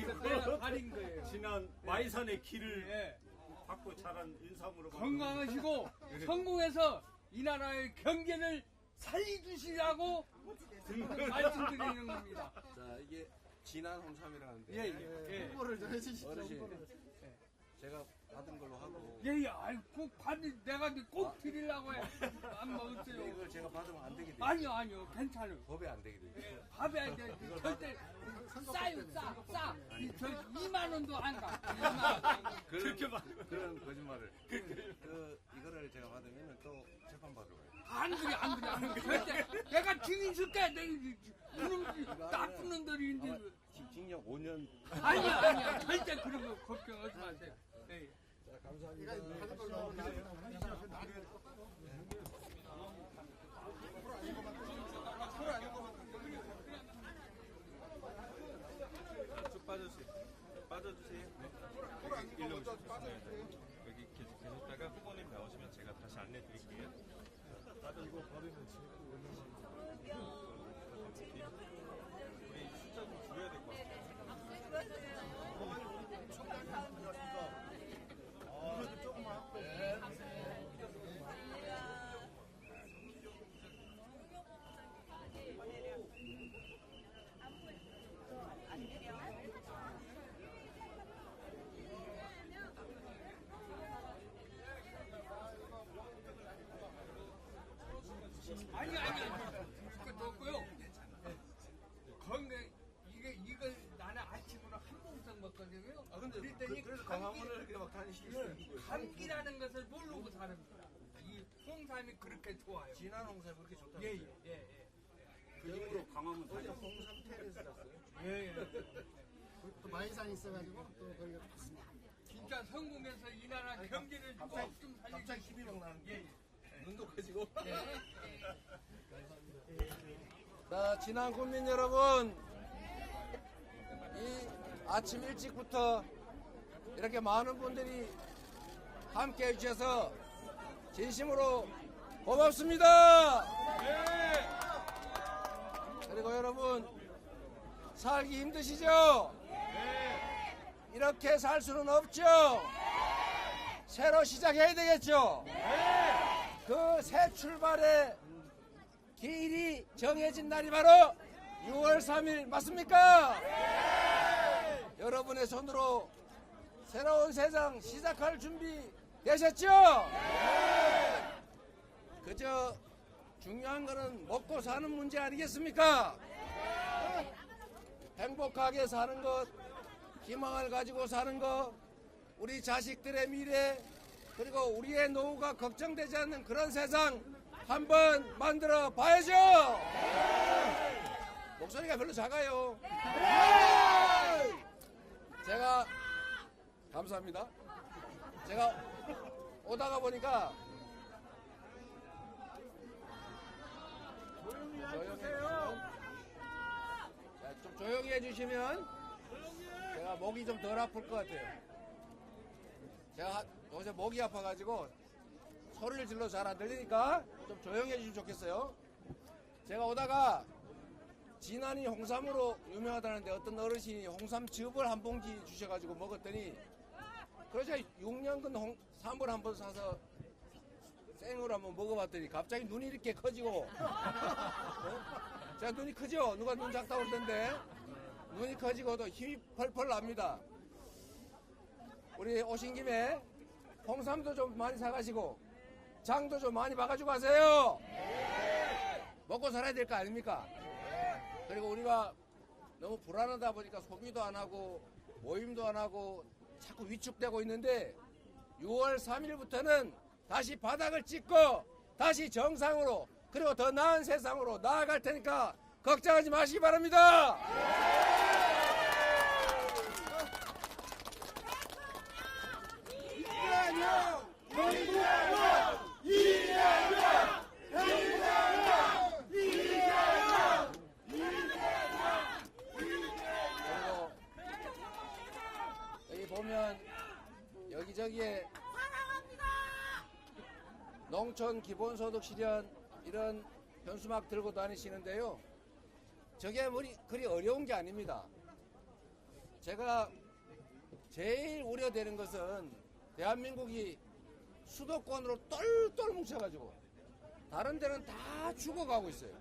내가 가린 거예요. 지난 마이산의 길을 받고 자란 인삼으로 건강하시고 성공해서 이 나라의 경제를 살려주시라고 말씀드리는 겁니다. 자, 이게 진한 홍삼이라는데 홍보를 좀 해주시죠. 어르신 제가 받은 걸로 하고 예예, 아이 꼭 받는 내가 꼭 드리려고 해. 안 먹었어요. 이걸 제가 받으면 안 되게 돼요. 아니요, 괜찮아요. 법에 안 되게 돼요. 밥에 안 돼. 절대 싸요, 싸. 저 2만 원도 안 가. 2만 원. 그런 거짓말을. 이거를 제가 받으면 또 재판 받으러 가요. 안 그래. 절대. 내가 증인 쓸게. 내가 나쁜 놈들인데. 징역 5년. 아니야. 절대 그런 거 걱정하지 마세요. 예. 자, 감사합니다. 쭉 빠져주세요. 일로 오시면 여기 계셨다가 후보님 나오시면 제가 다시 안내 드릴게요. 이거 버리면 우리 숫자 좀 줄여야 될 것 같아요. 아니. 그거 없고요. 건강 이걸 나는 아침으로 한 봉상 먹거든요. 그랬더니 그래서 광화문을 이렇게 막 다니시는 감기라는 것을 모르고 사람입니다. 이 홍삼이 그렇게 좋아요. 진한 홍삼이 그렇게 좋다고. 예. 그 이후로 강화문 다녔어요. 홍삼 테레스 샀어요. 예. 또 마이산 있어가지고 또 거기가 봤습니다. 진짜 성공해서 이 나라 경제를 좀 살리고 갑자기 힘이 막 나는 게. 예. 눈도 커지고. 자, 진한 국민 여러분, 이 아침 일찍부터 이렇게 많은 분들이 함께 해주셔서 진심으로 고맙습니다. 그리고 여러분, 살기 힘드시죠? 이렇게 살 수는 없죠? 새로 시작해야 되겠죠? 그 새 출발의 길이 정해진 날이 바로 6월 3일 맞습니까? 여러분의 손으로 새로운 세상 시작할 준비 되셨죠? 그저 중요한 거는 먹고 사는 문제 아니겠습니까? 행복하게 사는 것, 희망을 가지고 사는 것, 우리 자식들의 미래, 그리고 우리의 노후가 걱정되지 않는 그런 세상 한번 만들어 봐야죠. 목소리가 별로 작아요. 제가 감사합니다. 제가 오다가 보니까 좀 조용히 해주시면 제가 목이 좀 덜 아플 것 같아요. 제가 요새 목이 아파가지고 소리를 질러 잘 안 들리니까 좀 조용히 해주시면 좋겠어요. 제가 오다가 진안이 홍삼으로 유명하다는데 어떤 어르신이 홍삼즙을 한 봉지 주셔가지고 먹었더니 그러자 6년근 삼을 한번 사서 생으로 한번 먹어봤더니 갑자기 눈이 이렇게 커지고 제가 눈이 크죠? 누가 눈 작다고 그러던데 눈이 커지고도 힘이 펄펄 납니다. 우리 오신 김에 홍삼도 좀 많이 사가시고 장도 좀 많이 봐가지고 가세요. 먹고 살아야 될 거 아닙니까? 그리고 우리가 너무 불안하다 보니까 소비도 안 하고 모임도 안 하고 자꾸 위축되고 있는데 6월 3일부터는 다시 바닥을 찍고 다시 정상으로 그리고 더 나은 세상으로 나아갈 테니까 걱정하지 마시기 바랍니다. 여기 보면 여기저기에 농촌 기본소득 실현 이런 현수막 들고 다니시는데요. 저게 그리 어려운 게 아닙니다. 제가 제일 우려되는 것은 대한민국이 수도권으로 똘똘 뭉쳐가지고 다른 데는 다 죽어가고 있어요.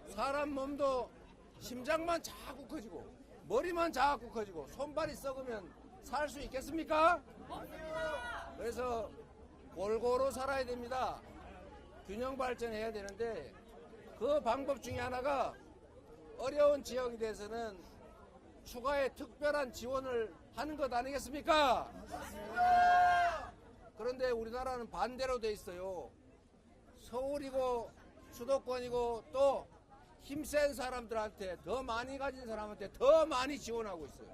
사람 몸도 심장만 자꾸 커지고 머리만 자꾸 커지고 손발이 썩으면 살 수 있겠습니까? 그래서 골고루 살아야 됩니다. 균형 발전해야 되는데 그 방법 중에 하나가 어려운 지역에 대해서는 추가의 특별한 지원을 하는 것 아니겠습니까? 그런데 우리나라는 반대로 돼 있어요. 서울이고 수도권이고 또 힘센 사람들한테 더 많이 가진 사람한테 더 많이 지원하고 있어요.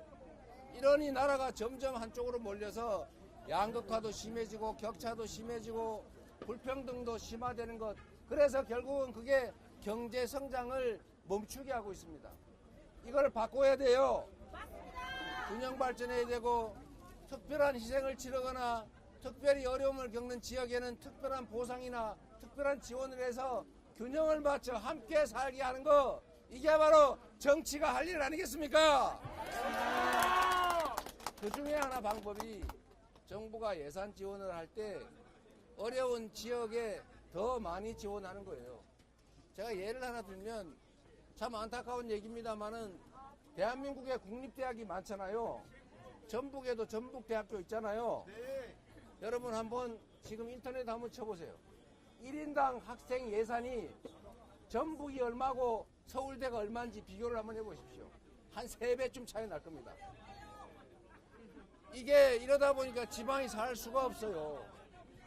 이러니 나라가 점점 한쪽으로 몰려서 양극화도 심해지고 격차도 심해지고 불평등도 심화되는 것. 그래서 결국은 그게 경제 성장을 멈추게 하고 있습니다. 이걸 바꿔야 돼요. 균형 발전해야 되고 특별한 희생을 치르거나 특별히 어려움을 겪는 지역에는 특별한 보상이나 특별한 지원을 해서 균형을 맞춰 함께 살게 하는 거, 이게 바로 정치가 할 일 아니겠습니까? 그 중에 하나 방법이 정부가 예산 지원을 할 때 어려운 지역에 더 많이 지원하는 거예요. 제가 예를 하나 들면 참 안타까운 얘기입니다만은 대한민국에 국립대학이 많잖아요. 전북에도 전북대학교 있잖아요. 여러분 한번 지금 인터넷 한번 쳐보세요. 1인당 학생 예산이 전북이 얼마고 서울대가 얼마인지 비교를 한번 해보십시오. 한 3배쯤 차이 날 겁니다. 이게 이러다 보니까 지방이 살 수가 없어요.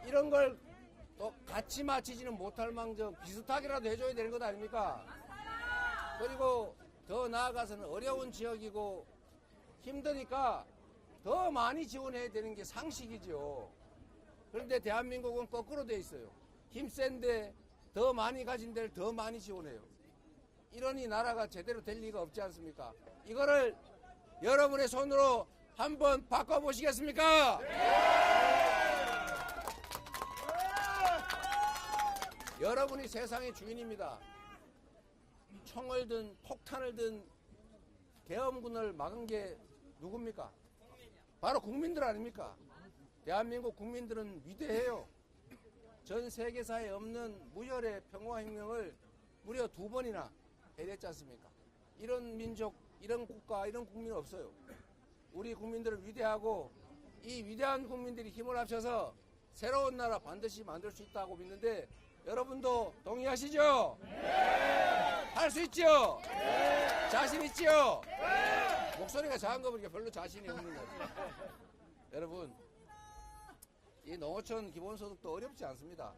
이런 걸 또 같이 맞추지는 못할 망정 비슷하게라도 해줘야 되는 것 아닙니까? 그리고 더 나아가서는 어려운 지역이고 힘드니까 더 많이 지원해야 되는 게 상식이죠. 그런데 대한민국은 거꾸로 돼 있어요. 힘센데 더 많이 가진 데를 더 많이 지원해요. 이러니 나라가 제대로 될 리가 없지 않습니까? 이거를 여러분의 손으로 한번 바꿔보시겠습니까? 여러분이 세상의 주인입니다. 총을 든 폭탄을 든 계엄군을 막은 게 누굽니까? 바로 국민들 아닙니까? 대한민국 국민들은 위대해요. 전 세계사에 없는 무혈의 평화혁명을 무려 2번이나 해냈지 않습니까? 이런 민족, 이런 국가, 이런 국민 없어요. 우리 국민들은 위대하고 이 위대한 국민들이 힘을 합쳐서 새로운 나라 반드시 만들 수 있다고 믿는데 여러분도 동의하시죠? 네! 할 수 있죠? 네! 자신 있죠? 네! 목소리가 작은 거 보니까 별로 자신이 없는 거죠. 여러분, 이 농어촌 기본소득도 어렵지 않습니다.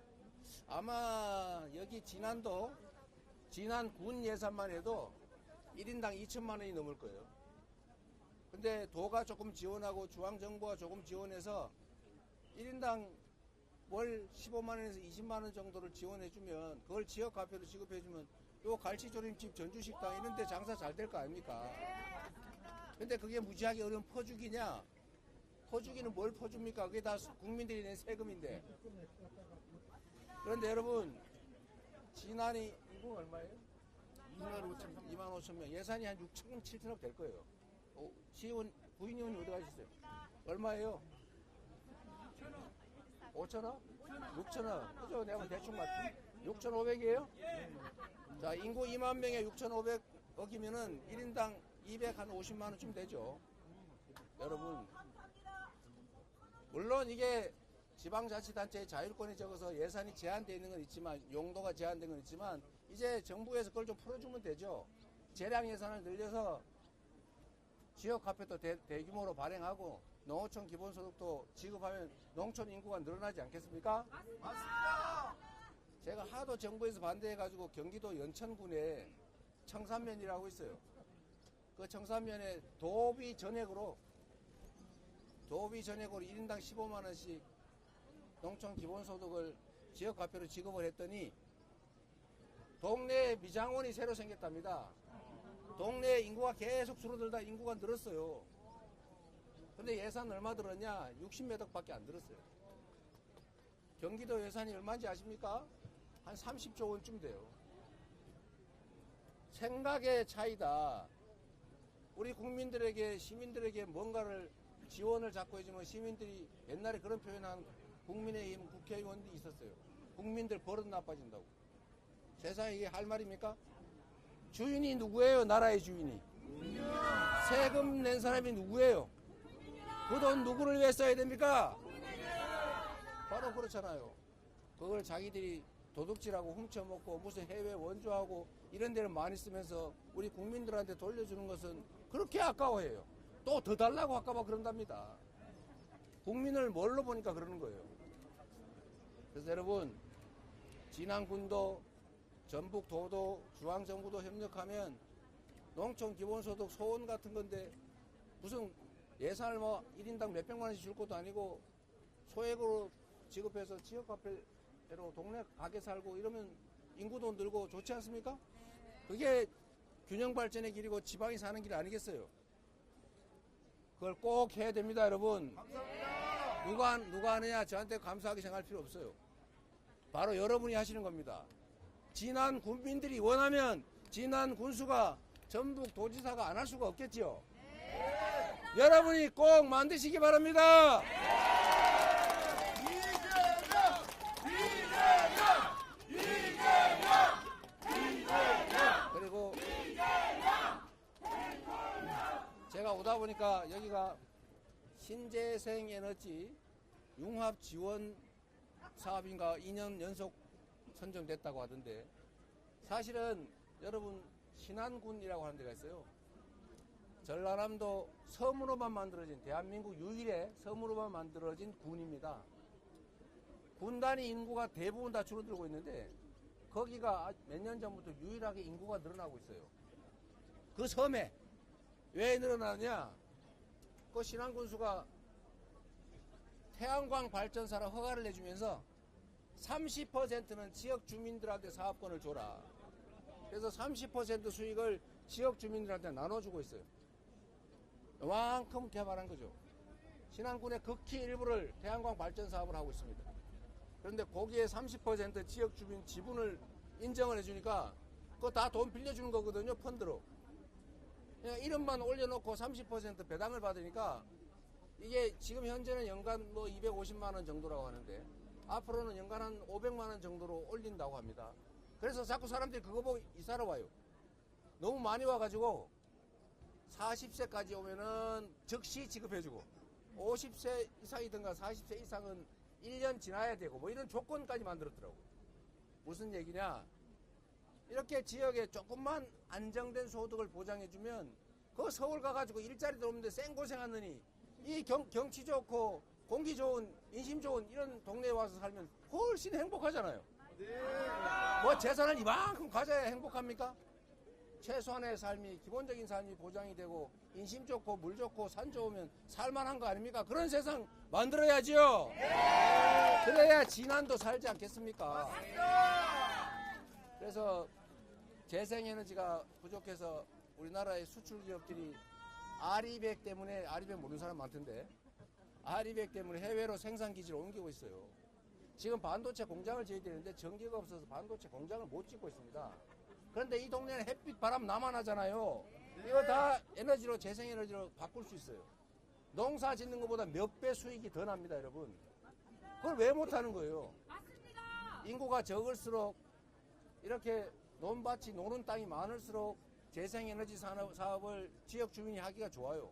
아마 여기 지난 군 예산만 해도 1인당 2천만 원이 넘을 거예요. 근데 도가 조금 지원하고 중앙정부가 조금 지원해서 1인당 월 15만 원에서 20만 원 정도를 지원해주면 그걸 지역화폐로 지급해주면 요 갈치조림집 전주식당 이런 데 장사 잘 될 거 아닙니까? 근데 그게 무지하게 어려운 퍼주기냐? 퍼주기는 뭘 퍼줍니까? 그게 다 국민들이 낸 세금인데. 그런데 여러분, 지난이 이거 얼마예요? 2만 5천 명. 예산이 한 6천, 7천억 될 거예요. 부인의원이 어디 가셨어요? 얼마예요? 5천억? 6천억. 그죠? 내가 대충 맞지? 6,500이에요? 자, 인구 2만 명에 6,500억이면은 1인당 250만 원쯤 되죠. 여러분. 물론 이게 지방자치단체의 자율권이 적어서 예산이 제한되어 있는 건 있지만, 용도가 제한된 건 있지만, 이제 정부에서 그걸 좀 풀어주면 되죠. 재량 예산을 늘려서 지역화폐도 대규모로 발행하고, 농어촌 기본소득도 지급하면 농촌 인구가 늘어나지 않겠습니까? 맞습니다. 제가 하도 정부에서 반대해가지고 경기도 연천군에 청산면이라고 있어요. 그 청산면에 도비 전액으로 1인당 15만 원씩 농촌 기본소득을 지역화폐로 지급을 했더니 동네에 미장원이 새로 생겼답니다. 동네에 인구가 계속 줄어들다 인구가 늘었어요. 근데 예산 얼마 들었냐? 60몇 억밖에 안 들었어요. 경기도 예산이 얼마인지 아십니까? 한 30조 원쯤 돼요. 생각의 차이다. 우리 국민들에게 시민들에게 뭔가를 지원을 자꾸 해주면 시민들이 옛날에 그런 표현한 국민의힘 국회의원들이 있었어요. 국민들 버릇 나빠진다고. 세상에 이게 할 말입니까? 주인이 누구예요? 나라의 주인이. 세금 낸 사람이 누구예요? 그 돈 누구를 위해 써야 됩니까? 바로 그렇잖아요. 그걸 자기들이 도둑질하고 훔쳐먹고 무슨 해외 원조하고 이런 데를 많이 쓰면서 우리 국민들한테 돌려주는 것은 그렇게 아까워해요. 또 더 달라고 아까워 그런답니다. 국민을 뭘로 보니까 그러는 거예요. 그래서 여러분, 진안군도 전북도도 중앙정부도 협력하면 농촌 기본소득 소원 같은 건데 무슨 예산을 뭐 1인당 몇백만 원씩 줄 것도 아니고 소액으로 지급해서 지역화폐로 동네 가게 살고 이러면 인구도 늘고 좋지 않습니까? 그게 균형 발전의 길이고 지방이 사는 길 아니겠어요? 그걸 꼭 해야 됩니다, 여러분. 누가 하느냐 저한테 감사하게 생각할 필요 없어요. 바로 여러분이 하시는 겁니다. 진안 군민들이 원하면 진안 군수가 전북 도지사가 안 할 수가 없겠지요. 여러분이 꼭 만드시기 바랍니다. 그리고 제가 오다 보니까 여기가 신재생 에너지 융합 지원 사업인가 2년 연속 선정됐다고 하던데, 사실은 여러분 신안군이라고 하는 데가 있어요. 전라남도 섬으로만 만들어진, 대한민국 유일의 섬으로만 만들어진 군입니다. 군 단위 인구가 대부분 다 줄어들고 있는데 거기가 몇 년 전부터 유일하게 인구가 늘어나고 있어요. 그 섬에 왜 늘어나느냐? 그 신안군수가 태양광 발전사를 허가를 내주면서 30%는 지역 주민들한테 사업권을 줘라. 그래서 30% 수익을 지역 주민들한테 나눠주고 있어요. 이만큼 개발한 거죠. 신안군의 극히 일부를 태양광 발전 사업을 하고 있습니다. 그런데 거기에 30% 지역 주민 지분을 인정을 해주니까 그거 다 돈 빌려주는 거거든요, 펀드로. 그냥 이름만 올려놓고 30% 배당을 받으니까 이게 지금 현재는 연간 뭐 250만 원 정도라고 하는데 앞으로는 연간 한 500만 원 정도로 올린다고 합니다. 그래서 자꾸 사람들이 그거 보고 이사를 와요. 너무 많이 와가지고 40세까지 오면은 즉시 지급해주고 50세 이상이든가 40세 이상은 1년 지나야 되고 뭐 이런 조건까지 만들었더라고. 무슨 얘기냐? 이렇게 지역에 조금만 안정된 소득을 보장해주면 그 서울 가가지고 일자리도 없는데 생고생하느니 이 경치 좋고 공기 좋은 인심 좋은 이런 동네에 와서 살면 훨씬 행복하잖아요. 뭐 재산을 이만큼 가져야 행복합니까? 최소한의 삶이, 기본적인 삶이 보장이 되고 인심 좋고 물 좋고 산 좋으면 살만한 거 아닙니까? 그런 세상 만들어야지요. 그래야 진안도 살지 않겠습니까? 그래서 재생에너지가 부족해서 우리나라의 수출 기업들이 아리백 때문에, 아리백 모르는 사람 많던데, 아리백 때문에 해외로 생산 기지를 옮기고 있어요. 지금 반도체 공장을 지어야 되는데 전기가 없어서 반도체 공장을 못 짓고 있습니다. 그런데 이 동네는 햇빛, 바람 나만 하잖아요. 이거 다 에너지로, 재생에너지로 바꿀 수 있어요. 농사 짓는 것보다 몇 배 수익이 더 납니다, 여러분. 그걸 왜 못하는 거예요? 인구가 적을수록 이렇게 논밭이, 노는 땅이 많을수록 재생에너지 사업을 지역 주민이 하기가 좋아요.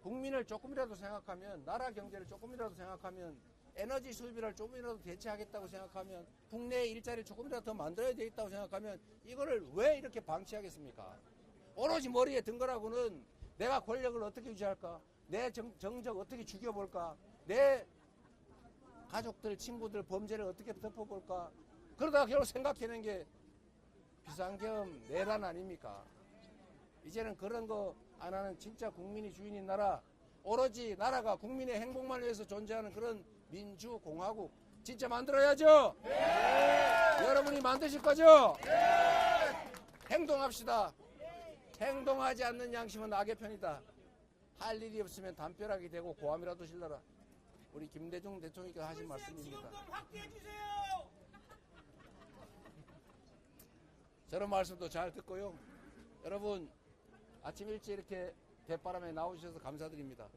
국민을 조금이라도 생각하면, 나라 경제를 조금이라도 생각하면, 에너지 수입을 조금이라도 대체하겠다고 생각하면, 국내에 일자리를 조금이라도 더 만들어야 되겠다고 생각하면 이거를 왜 이렇게 방치하겠습니까? 오로지 머리에 든 거라고는 내가 권력을 어떻게 유지할까? 내 정적 어떻게 죽여볼까? 내 가족들, 친구들 범죄를 어떻게 덮어볼까? 그러다가 결국 생각해낸 게 비상계엄 내란 아닙니까? 이제는 그런 거 안 하는 진짜 국민이 주인인 나라, 오로지 나라가 국민의 행복만 위해서 존재하는 그런 민주공화국 진짜 만들어야죠. 여러분이 만드실 거죠? 행동합시다. 행동하지 않는 양심은 악의 편이다. 할 일이 없으면 담벼락이 되고 고함이라도 질러라. 우리 김대중 대통령께서 하신 말씀입니다. 저런 말씀도 잘 듣고요. 여러분, 아침 일찍 이렇게 대바람에 나오셔서 감사드립니다.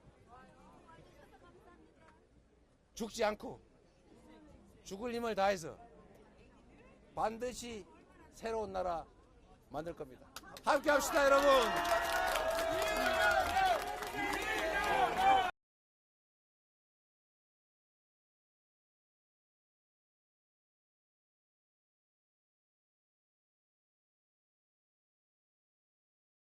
죽지 않고 죽을 힘을 다해서 반드시 새로운 나라 만들 겁니다. 함께 합시다, 여러분.